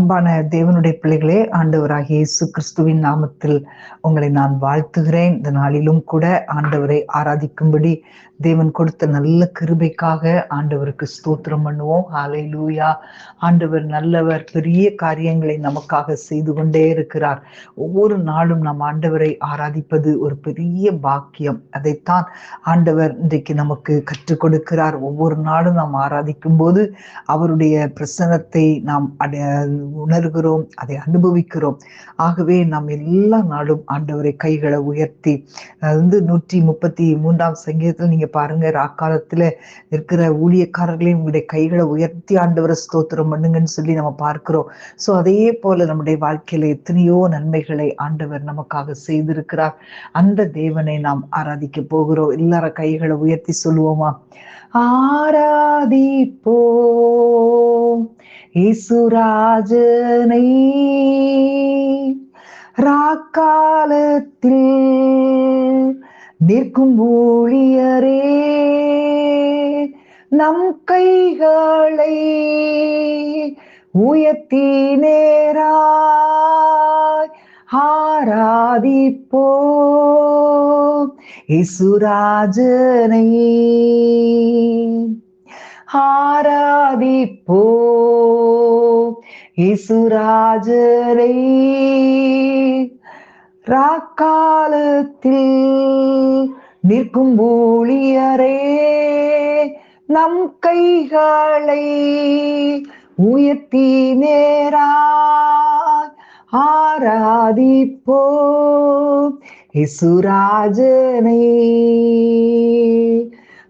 அன்பான தேவனுடைய பிள்ளைகளே, ஆண்டவராகிய இயேசு கிறிஸ்துவின் நாமத்தில் உங்களை நான் வாழ்த்துகிறேன். இந்த நாளிலும் கூட ஆண்டவரை ஆராதிக்கும்படி தேவன் கொடுத்த நல்ல கிருபைக்காக ஆண்டவருக்கு ஸ்தோத்திரம் பண்ணுவோம். ஹல்லேலூயா. ஆண்டவர் நல்லவர், பெரிய காரியங்களை நமக்காக செய்து கொண்டே இருக்கிறார். ஒவ்வொரு நாளும் நாம் ஆண்டவரை ஆராதிப்பது ஒரு பெரிய பாக்கியம். அதைத்தான் ஆண்டவர் இன்றைக்கு நமக்கு கற்றுக் கொடுக்கிறார். ஒவ்வொரு நாளும் நாம் ஆராதிக்கும் போது அவருடைய பிரசன்னத்தை நாம் உணர்கிறோம், அதை அனுபவிக்கிறோம். ஆகவே நாம் எல்லா நாளும் ஆண்டவரை கைகளை உயர்த்தி 133ஆம் சங்கீதத்தில் நீங்க பாருங்க, ராக்காலத்துல இருக்கிற ஊழியக்காரர்களையும் உங்களுடைய கைகளை உயர்த்தி ஆண்டவரை ஸ்தோத்திரம் பண்ணுங்கன்னு சொல்லி நம்ம பார்க்கிறோம். சோ அதே போல நம்முடைய வாழ்க்கையில எத்தனையோ நன்மைகளை ஆண்டவர் நமக்காக செய்திருக்கிறார். அந்த தேவனை நாம் ஆராதிக்க போகிறோம். எல்லாரும் கைகளை உயர்த்தி சொல்லுவோமா? ஆராதிப்போம் இயேசுராஜனை, ராக்காலத்தில் நிற்கும் ஊழியரே, நம் கைகளை உயர்த்தி நேராய் ஆராதிப்போம் இயேசுராஜனை. ஆராதிப்போம் இயேசுராஜனை, ராக்காலத்தில் நிற்கும் ஊழியரே, நம் கைகளை உயர்த்தி நேராய் ஆராதிப்போம் இயேசுராஜனை.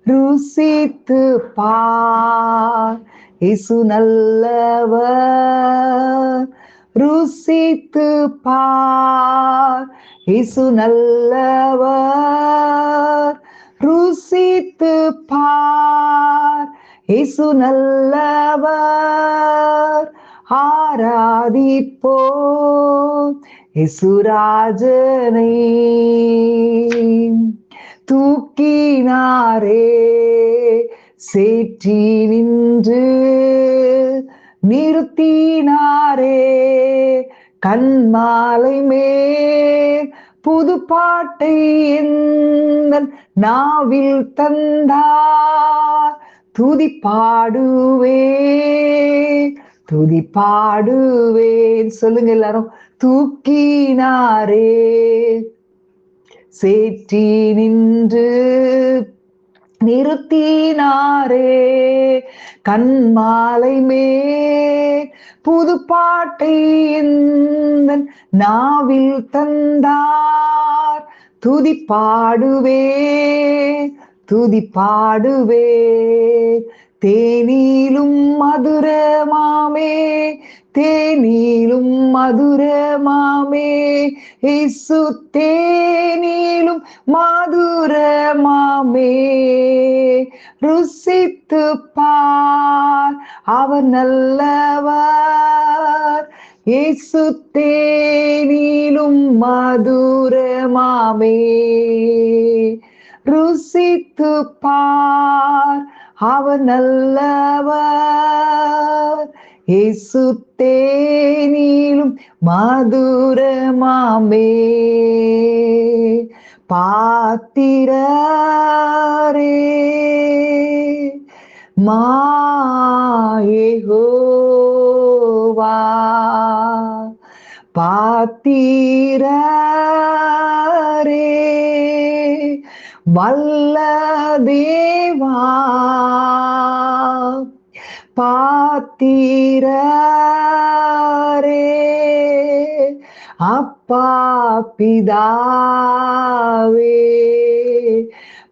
ருசித்து பார், இயேசு நல்லவர். ருசித்து பார், இயேசு நல்லவர். ருசித்து பார், இயேசு நல்லவர். ஆராதிப்போம் இயேசுராஜனை. தூக்கினாரே சேற்றி நின்று, நிறுத்தினாரே கண்மாலை மேல், புது பாட்டை எந்தன் நாவில் தந்தார். துதி பாடுவேன், துதி பாடுவேன். சொல்லுங்க எல்லாரும். தூக்கினாரே சேற்றி நின்று, நிறுத்தினாரே கண்மாலை மேல், புது பாட்டை எந்தன் நாவில் தந்தார். துதி பாடுவேன், துதி பாடுவேன். தேனிலும் மதுரமாமே, தேனிலும் மதுரமாமே இயேசு, தேனிலும் மதுரமாமே. ருசித்து பார், அவர் நல்லவர். இயேசு தேனிலும் மதுரமாமே. ருசித்து பார், அவர் நல்லவர். இயேசு தேனிலும் மதுரமாமே. பாத்திரரே மாயேகோவா, பாத்திரரே வல்ல தேவா, பாத்திரரே அப்பா பிதாவே,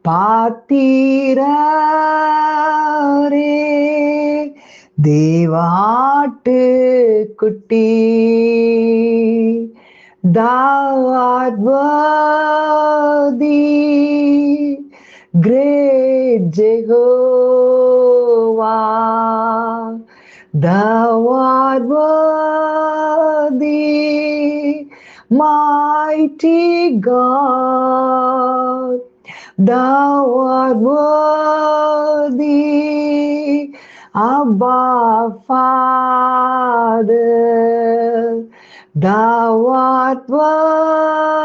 பாத்திரரே தேவாட்டு குட்டி, thou worthy, great Jehovah, thou art worthy, mighty God, thou art worthy, Abba Father, thou art worthy,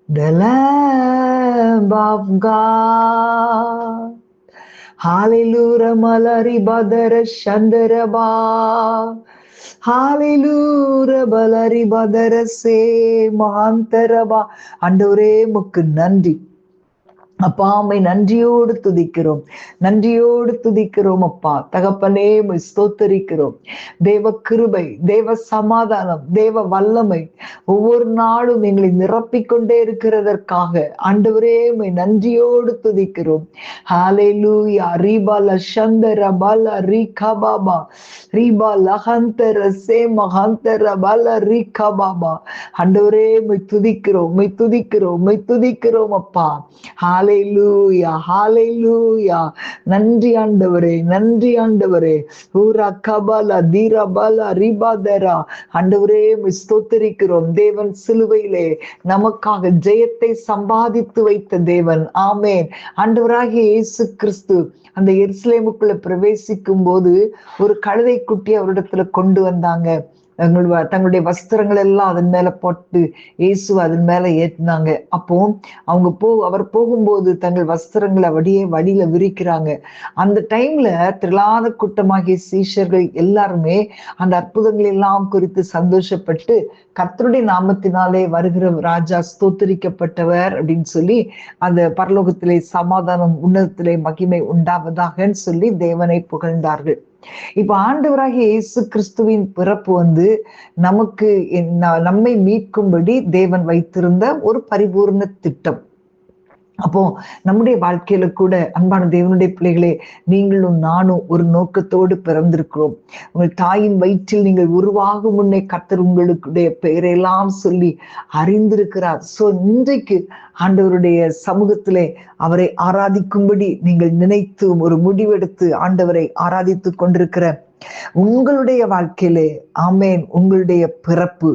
the Lamb of God. Hallelujah, Malari Badara Shandaraba. Hallelujah, Balari Badara Se Mahantaraba. ஆண்டவரே உமக்கு நன்றி அப்பா, உம்மை நன்றியோடு துதிக்கிறோம், நன்றியோடு துதிக்கிறோம் அப்பா. தகப்பனே, உம்மை ஸ்தோத்தரிக்கிறோம். தேவ கிருபை, தேவ சமாதானம், தேவ வல்லமை ஒவ்வொரு நாளும் எங்களை நிரப்பிக்கொண்டே இருக்கிறதற்காக ஆண்டவரே உம்மை நன்றியோடு துதிக்கிறோம். ஹalleluya. ரீபா லஷந்தர பல ரீகபாபா, ரீபா லஹந்தர சே மஹந்தர பல ரீகபாபா. ஆண்டவரே உம்மை துதிக்கிறோம், உம்மை துதிக்கிறோம், உம்மை துதிக்கிறோம் அப்பா. ஹalleluya, ஹalleluya. நன்றி ஆண்டவரே, நன்றி ஆண்டவரே. ஊரா கபால தீரபால ரிபாதரா. ஆண்டவரே ஸ்தோத்திரிக்கிறோம். தேவன் சிலுவையிலே நமக்காக ஜெயத்தை சம்பாதித்து வைத்த தேவன். ஆமேன். ஆண்டவராகிய இயேசு கிறிஸ்து அந்த எருசலேமுக்குள்ள பிரவேசிக்கும் போது ஒரு கழுதை குட்டி அவரிடத்துல கொண்டு வந்தாங்க. தங்களுடைய வஸ்திரங்கள் எல்லாம் அதன் மேல போட்டு இயேசு அதன் மேல ஏற்றினாங்க. அப்போ அவர் போகும்போது தங்கள் வஸ்திரங்களை வழியில விரிக்கிறாங்க. அந்த டைம்ல திரளான கூட்டமாகிய சீஷர்கள் எல்லாருமே அந்த அற்புதங்கள் எல்லாம் குறித்து சந்தோஷப்பட்டு கர்த்தருடைய நாமத்தினாலே வருகிற ராஜா ஸ்தோத்திரிக்கப்பட்டவர் அப்படின்னு சொல்லி அந்த பரலோகத்திலே சமாதானம், உன்னதத்திலே மகிமை உண்டாவதாகன்னு சொல்லி தேவனை புகழ்ந்தார்கள். இப்ப ஆண்டவராகிய இயேசு கிறிஸ்துவின் பிறப்பு நமக்கு நம்மை மீட்கும்படி தேவன் வைத்திருந்த ஒரு பரிபூர்ண திட்டம். அப்போ நம்முடைய வாழ்க்கையில கூட அன்பான தேவனுடைய பிள்ளைகளே, நீங்களும் நானும் ஒரு நோக்கத்தோடு பிறந்திருக்கிறோம். உங்கள் தாயின் வயிற்றில் நீங்கள் உருவாகும் முன்னே கர்த்தர் உங்களுடைய பெயரெல்லாம் சொல்லி அறிந்திருக்கிறார். சோ இன்றைக்கு ஆண்டவருடைய சமூகத்திலே அவரை ஆராதிக்கும்படி நீங்கள் நினைத்து ஒரு முடிவெடுத்து ஆண்டவரை ஆராதித்து கொண்டிருக்கிற உங்களுடைய வாழ்க்கையிலே, ஆமேன், உங்களுடைய பிறப்பு,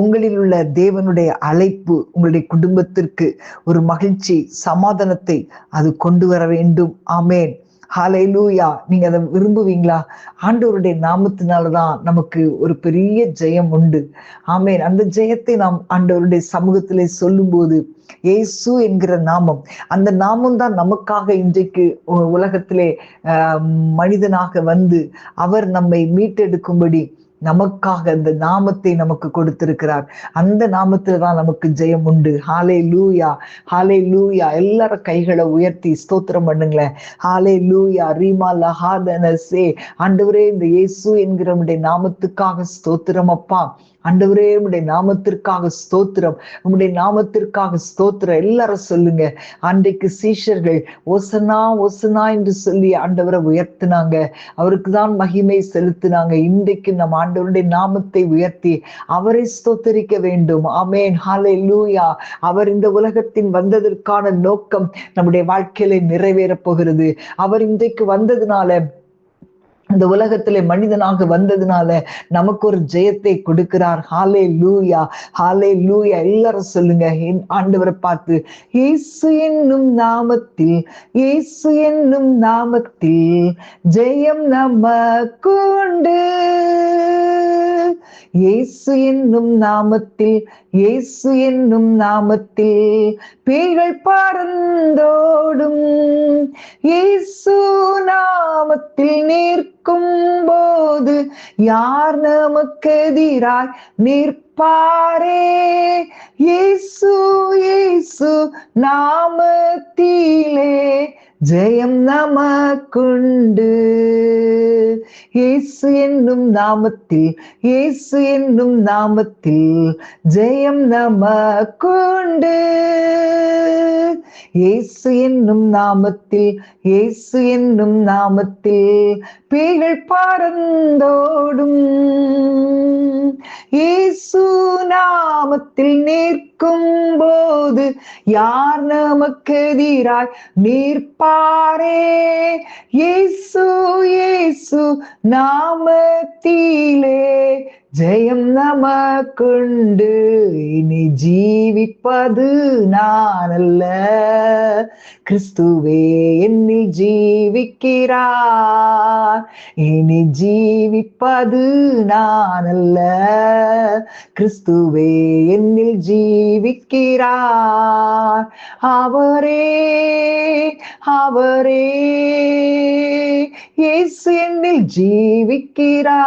உங்களில் உள்ள தேவனுடைய அழைப்பு உங்களுடைய குடும்பத்திற்கு ஒரு மகிழ்ச்சி, சமாதானத்தை அது கொண்டு வர வேண்டும். ஆமேன். ஹalleluya. நீங்க அதை விரும்புவீங்களா? ஆண்டவருடைய நாமத்தினாலதான் நமக்கு ஒரு பெரிய ஜெயம் உண்டு. ஆமேன். அந்த ஜெயத்தை நாம் ஆண்டவருடைய சமூகத்திலே சொல்லும் போது இயேசு என்கிற நாமம், அந்த நாமம் தான் நமக்காக இன்றைக்கு உலகத்திலே மனிதனாக வந்து அவர் நம்மை மீட்டெடுக்கும்படி நமக்காக அந்த நாமத்தை நமக்கு கொடுத்திருக்கிறார். அந்த நாமத்துலதான் நமக்கு ஜெயம் உண்டு. ஹalleluya, ஹalleluya. எல்லாரும் கைகளை உயர்த்தி ஸ்தோத்திரம் பண்ணுங்களேன். ஹalleluya. ரீமா லஹாதனசே. ஆண்டவரே, இந்த இயேசு என்கிற நாமத்துக்காக ஸ்தோத்திரம் அப்பா. ஆண்டவரே, உம்முடைய நாமத்திற்காக ஸ்தோத்திரம், உம்முடைய நாமத்திற்காக ஸ்தோத்திரம். எல்லாரும் சொல்லுங்க. அன்றைக்கு சீஷர்கள் ஓசனா ஓசனா என்று சொல்லி ஆண்டவரை உயர்த்தினாங்க, அவருக்கு தான் மகிமை செலுத்தினாங்க. இன்றைக்கு நம்ம ஆண்டவருடைய நாமத்தை உயர்த்தி அவரை ஸ்தோத்தரிக்க வேண்டும். ஆமேன். ஹalleluya. அவர் இந்த உலகத்தின் வந்ததற்கான நோக்கம் நம்முடைய வாழ்க்கையில நிறைவேறப் போகிறது. அவர் இன்றைக்கு வந்ததுனால, இந்த உலகத்திலே மனிதனாக வந்ததுனால நமக்கு ஒரு ஜெயத்தை கொடுக்கிறார். ஹalleluya, ஹalleluya. எல்லாரும் சொல்லுங்க ஆண்டவரை பார்த்து, இயேசு என்னும் நாமத்தில், இயேசு என்னும் நாமத்தில் ஜெயம் நமக்கு உண்டு. இயேசு என்னும் நாமத்தில், இயேசு என்னும் நாமத்தில் பேய்கள் பறந்தோடும். இயேசு நாமத்தில் நிற்கும் போது யார் நமக்கு எதிராய் நிற்பாரே? இயேசு இயேசு நாமத்திலே ஜெயம் நமக்குண்டு. இயேசு என்னும் நாமத்தில், இயேசு என்னும் நாமத்தில் ஜெயம் நமக்குண்டு. இயேசு என்னும் நாமத்தில், இயேசு என்னும் நாமத்தில் பேய்கள் பறந்தோடும். இயேசு நாமத்தில் நிற்கும் போது யார் நமக்கு எதிராய் நிற்பாரே? இயேசு இயேசு நாமத்திலே ஜெயம் நமக்குண்டு. இனி ஜீவிப்பது நான் அல்ல, கிறிஸ்துவே என்னில் ஜீவிக்கிறார். இனி ஜீவிப்பது நான் அல்ல, கிறிஸ்துவே என்னில் ஜீவிக்கிறார். அவரே அவரே இயேசு என்னில் ஜீவிக்கிறார்.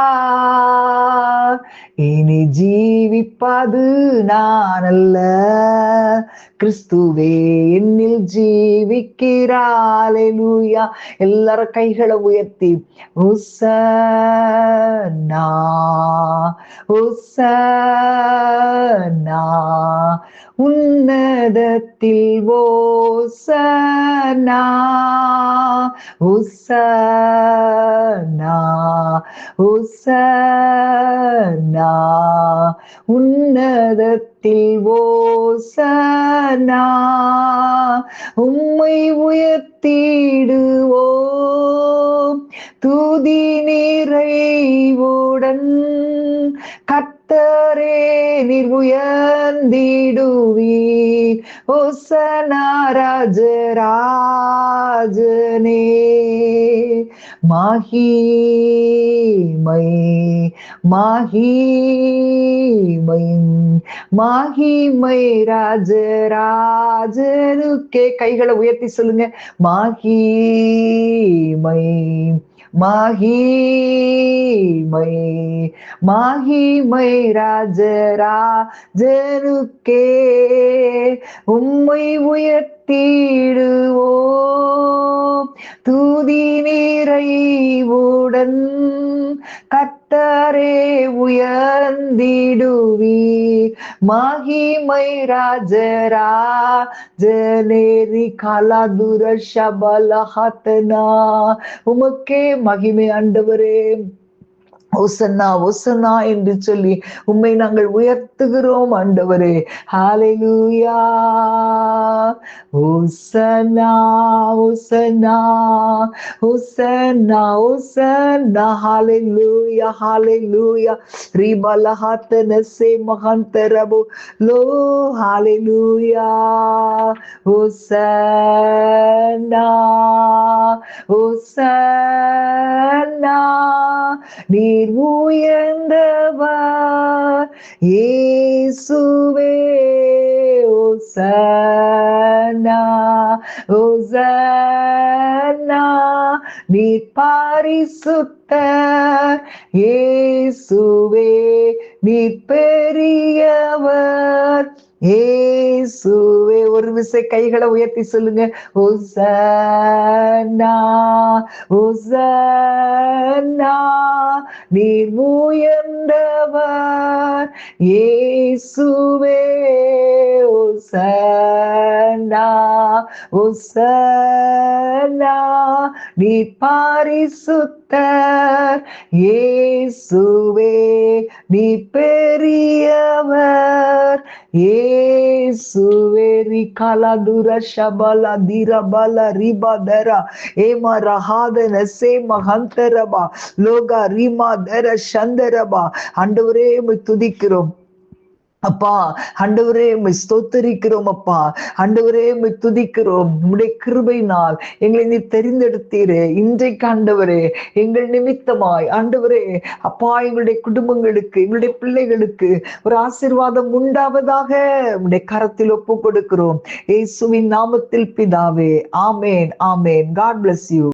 இனி ஜீவிப்பது நான் அல்ல, கிறிஸ்துவே என்னில் ஜீவிக்கிறார். அல்லேலூயா. எல்லாரும் கைகளை உயர்த்தி ஓசன்னா ஓசன்னா உன்னதத்தில் ஓசன்னா ஓசன்னா ஓசன்னா உன்னதத்தில் ஓசன்னா. உம்மை உயர்த்திடுவோம் துதி நிறைவுடன், கர்த்தரே நீர் உயர்ந்திடுவீர். ஓசன்னா ராஜராஜனே. மகிமை மகிமை மகிமை ராஜராஜனுக்கே. கைகளை உயர்த்தி சொல்லுங்க. மகிமை மகிமை மகிமை ராஜராஜனுக்கே. உம்மை உயர்த்திடுவோம் துதி நிறைவுடன், கர்த்தரே உயர்ந்திடுவீர். மகிமை ராஜராஜனே. காலாதுர ஷபலஹத்னா. உமக்கே மகிமை ஆண்டவரே. ஓசன்னா ஓசன்னா என்று சொல்லி உம்மை நாங்கள் உயர்த்துகிறோம் ஆண்டவரே. ஹல்லேலூயா. ஓசன்னா ஓசன்னா ஓசன்னா ஓசன்னா. ஹல்லேலூயா ஹல்லேலூயா. ரிபலஹத்ன சே மகந்தரபு லோ. ஹல்லேலூயா. ஓசன்னா ஓசன்னா. நீர் உயர்ந்தவர் இயேசுவே. ஓசன்னா ஓசன்னா. நீர் பரிசுத்தர் இயேசுவே. நீர் பெரியவர் இயேசுவே. ஒரு விசை கைகளை உயர்த்தி சொல்லுங்க. ஓசன்னா ஓசன்னா. நீர் உயர்ந்தவர் இயேசுவே. ஓசன்னா ஓசன்னா. நீர் பரிசுத்தர் இயேசுவே. நீர் பெரியவர் இயேசுவே. ரிகாலதுர ஷபல திரபல ரிபதர ஏமா ரஹாதன சே மகந்தரபா லோகா ரிமா தர சந்தரபா. ஆண்டவரே உம்மை துதிக்கிறோம் அப்பா. ஆண்டவரே உம்மை ஸ்தோத்தரிக்கிறோம் அப்பா. ஆண்டவரே உம்மை துதிக்கிறோம். உம்முடைய கிருபையினால் எங்களை நீ தெரிந்தெடுத்தீரே. இன்றைக்கு ஆண்டவரே எங்கள் நிமித்தமாய் ஆண்டவரே அப்பா, எங்களுடைய குடும்பங்களுக்கு எங்களுடைய பிள்ளைகளுக்கு ஒரு ஆசீர்வாதம் உண்டாவதாக உம்முடைய கரத்தில் ஒப்பு கொடுக்கிறோம். இயேசுவின் நாமத்தில் பிதாவே. ஆமேன் ஆமேன். God bless you.